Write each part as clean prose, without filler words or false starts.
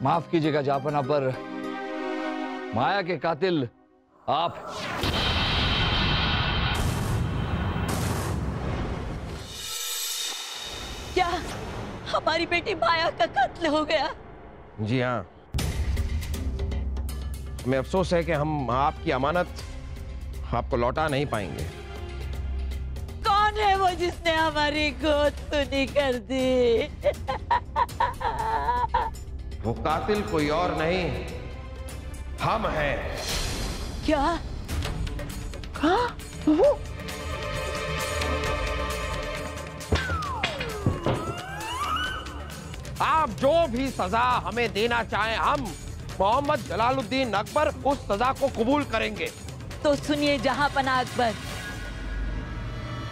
माफ कीजिएगा जापना, पर माया के कातिल आप। क्या हमारी बेटी माया का कत्ल हो गया? जी हाँ, हमें अफसोस है कि हम आपकी अमानत आपको लौटा नहीं पाएंगे। कौन है वो जिसने हमारी गोद सुनी कर दी? वो कातिल कोई और नहीं, हम हैं। क्या? हाँ, वो? आप जो भी सजा हमें देना चाहें, हम मोहम्मद जलालुद्दीन अकबर उस सजा को कबूल करेंगे। तो सुनिए जहांपनाह अकबर,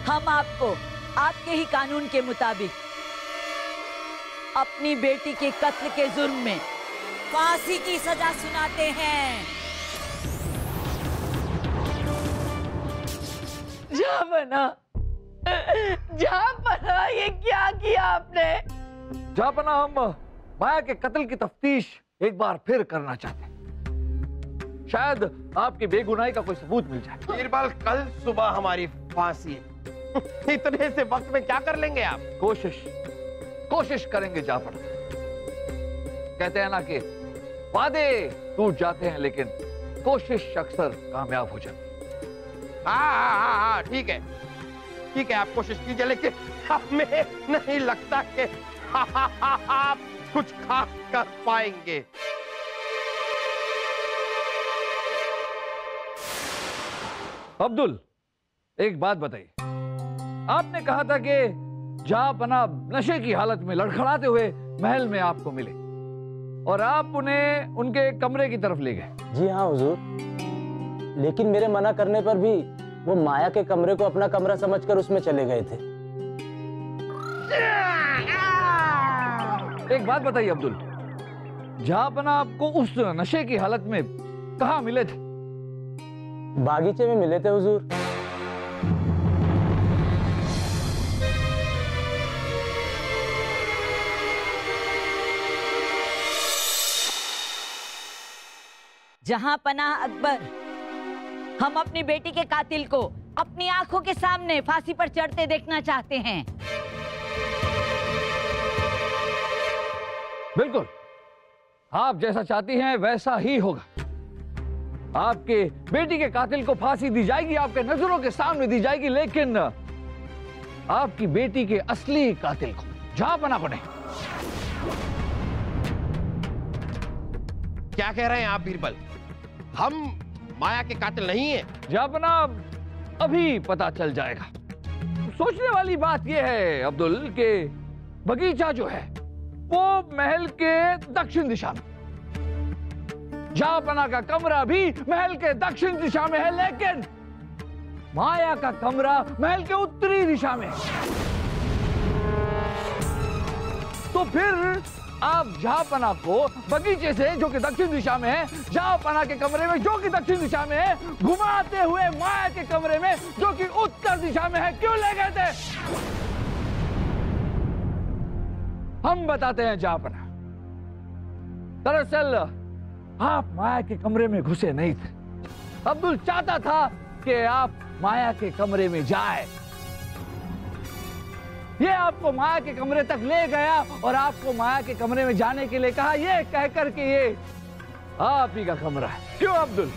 हम आपको आपके ही कानून के मुताबिक अपनी बेटी के कत्ल के जुर्म में फांसी की सजा सुनाते हैं। जहांपनाह, जहांपनाह, ये क्या किया आपने? जहांपनाह, हम माया के कत्ल की तफ्तीश एक बार फिर करना चाहते हैं। शायद आपकी बेगुनाही का कोई सबूत मिल जाए। बीरबल, कल सुबह हमारी फांसी है। इतने से वक्त में क्या कर लेंगे आप? कोशिश करेंगे जहांपनाह। कहते हैं ना कि वादे टूट जाते हैं लेकिन कोशिश अक्सर कामयाब हो जाती है। हाँ, ठीक है, ठीक है, आप कोशिश कीजिए, लेकिन हमें नहीं लगता कि आप कुछ खास कर पाएंगे। अब्दुल, एक बात बताइए, आपने कहा था कि जहांपनाह नशे की हालत में लड़खड़ाते हुए महल में आपको मिले और आप उन्हें उनके कमरे की तरफ ले गए। जी हाँ हुजूर, लेकिन मेरे मना करने पर भी वो माया के कमरे को अपना कमरा समझकर उसमें चले गए थे। एक बात बताइए अब्दुल, जहांपनाह आपको उस नशे की हालत में कहां मिले थे? बागीचे में मिले थे हुजूर। जहांपनाह अकबर, हम अपनी बेटी के कातिल को अपनी आंखों के सामने फांसी पर चढ़ते देखना चाहते हैं। बिल्कुल, आप जैसा चाहती हैं वैसा ही होगा। आपके बेटी के कातिल को फांसी दी जाएगी, आपके नजरों के सामने दी जाएगी, लेकिन आपकी बेटी के असली कातिल को, जहांपनाह को नहीं। क्या कह रहे हैं आप बीरबल? हम माया के कातिल नहीं हैं। जहांपनाह, अभी पता चल जाएगा। सोचने वाली बात यह है अब्दुल कि बगीचा जो है वो महल के दक्षिण दिशा में, जहांपनाह का कमरा भी महल के दक्षिण दिशा में है, लेकिन माया का कमरा महल के उत्तरी दिशा में है। तो फिर आप जहांपनाह को बगीचे से, जो कि दक्षिण दिशा में है, जहांपनाह के कमरे में, जो कि दक्षिण दिशा में है, घुमाते हुए माया के कमरे में, जो कि उत्तर दिशा में है, क्यों ले गए थे? हम बताते हैं जहांपनाह। दरअसल आप माया के कमरे में घुसे नहीं थे। अब्दुल चाहता था कि आप माया के कमरे में जाए। ये आपको माया के कमरे तक ले गया और आपको माया के कमरे में जाने के लिए कहा, ये कहकर के ये आप ही का कमरा है। क्यों अब्दुल?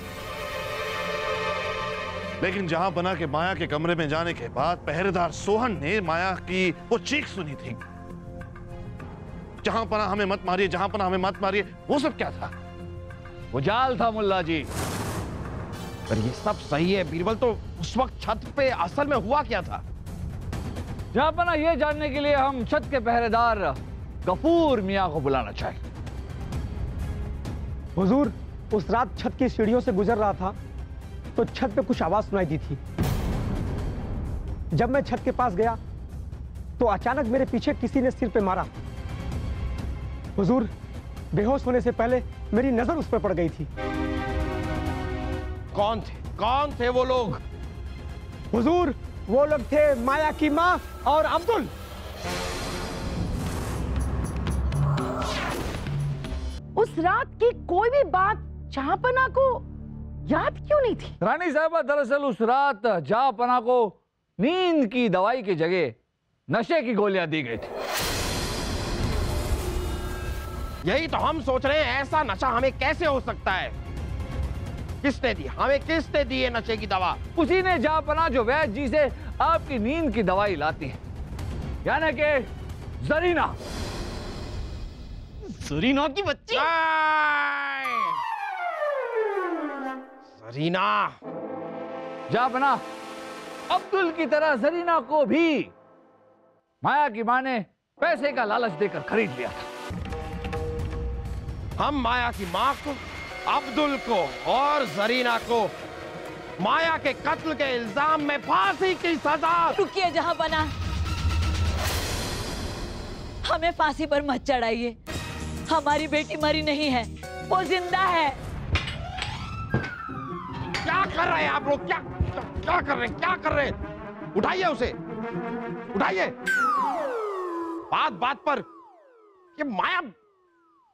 लेकिन जहांपनाह के माया के कमरे में जाने के बाद पहरेदार सोहन ने माया की वो चीख सुनी थी, जहांपनाह हमें मत मारिए, जहांपनाह हमें मत मारिए। वो सब क्या था? वो जाल था मुल्ला जी। पर ये सब सही है बीरबल, तो उस वक्त छत पे असल में हुआ क्या था? जहांपनाह, ये जानने के लिए हम छत के पहरेदार गफूर मियां को बुलाना चाहिए। हुजूर, उस रात छत की सीढ़ियों से गुजर रहा था तो छत पे कुछ आवाज सुनाई दी थी। जब मैं छत के पास गया तो अचानक मेरे पीछे किसी ने सिर पे मारा। हुजूर, बेहोश होने से पहले मेरी नजर उस पर पड़ गई थी। कौन थे वो लोग? हुजूर, वो लोग थे माया की माँ और अब्दुल। उस रात की कोई भी बात जहांपना को याद क्यों नहीं थी? रानी साहबा, दरअसल उस रात जहांपना को नींद की दवाई की जगह नशे की गोलियां दी गई थी। यही तो हम सोच रहे हैं, ऐसा नशा हमें कैसे हो सकता है? किसने दी? हमें किसने दी है नशे की दवा? उसी ने जहांपना जो वैद्य जी से आपकी नींद की दवाई लाती है, यानी कि जरीना। जरीना की बच्ची? जरीना। जहांपना, अब्दुल की तरह जरीना को भी माया की मां ने पैसे का लालच देकर खरीद लिया था। हम माया की मां को, अब्दुल को और जरीना को माया के कत्ल के इल्जाम में फांसी की सजा। रुकिए जहांपना, हमें फांसी पर मत चढ़ाइए। हमारी बेटी मरी नहीं है, वो जिंदा है। क्या कर रहे हैं आप लोग? क्या कर रहे हैं? क्या कर रहे हैं? उठाइए उसे, उठाइए। बात बात पर ये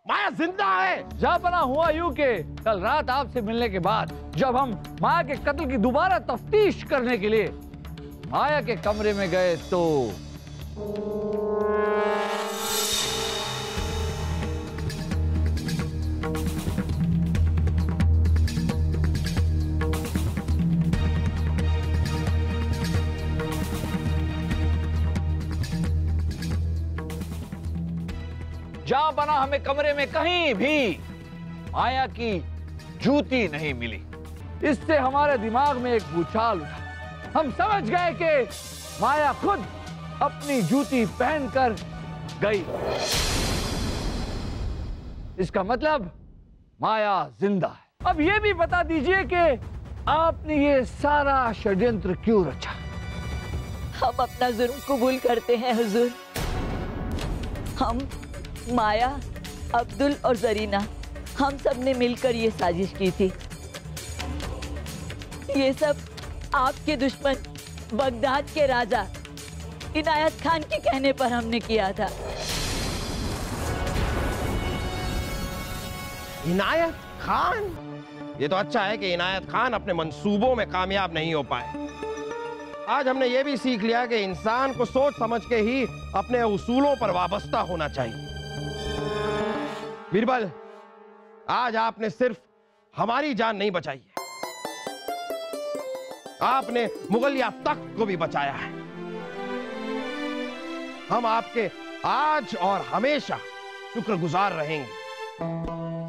माया जिंदा है। जहांपना, हुआ यूं कि कल रात आपसे मिलने के बाद जब हम माया के कत्ल की दोबारा तफ्तीश करने के लिए माया के कमरे में गए तो जहांपना, हमें कमरे में कहीं भी माया की जूती नहीं मिली। इससे हमारे दिमाग में एक भूचाल उठा। हम समझ गए कि माया खुद अपनी जूती पहनकर गई। इसका मतलब माया जिंदा है। अब यह भी बता दीजिए कि आपने ये सारा षड्यंत्र क्यों रचा? हम अपना जुर्म कबूल करते हैं हुजूर। हम, माया, अब्दुल और जरीना, हम सब ने मिलकर ये साजिश की थी। ये सब आपके दुश्मन बगदाद के राजा इनायत खान के कहने पर हमने किया था। इनायत खान? ये तो अच्छा है कि इनायत खान अपने मंसूबों में कामयाब नहीं हो पाए। आज हमने ये भी सीख लिया कि इंसान को सोच समझ के ही अपने उसूलों पर वाबस्ता होना चाहिए। बीरबल, आज आपने सिर्फ हमारी जान नहीं बचाई है, आपने मुगलिया तख्त को भी बचाया है। हम आपके आज और हमेशा शुक्रगुजार रहेंगे।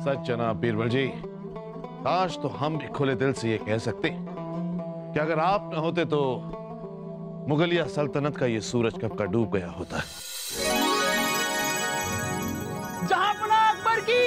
सच जनाब बीरबल जी, काश तो हम भी खुले दिल से ये कह सकते कि अगर आप न होते तो मुगलिया सल्तनत का ये सूरज कब का डूब गया होता। जहांपना अकबर की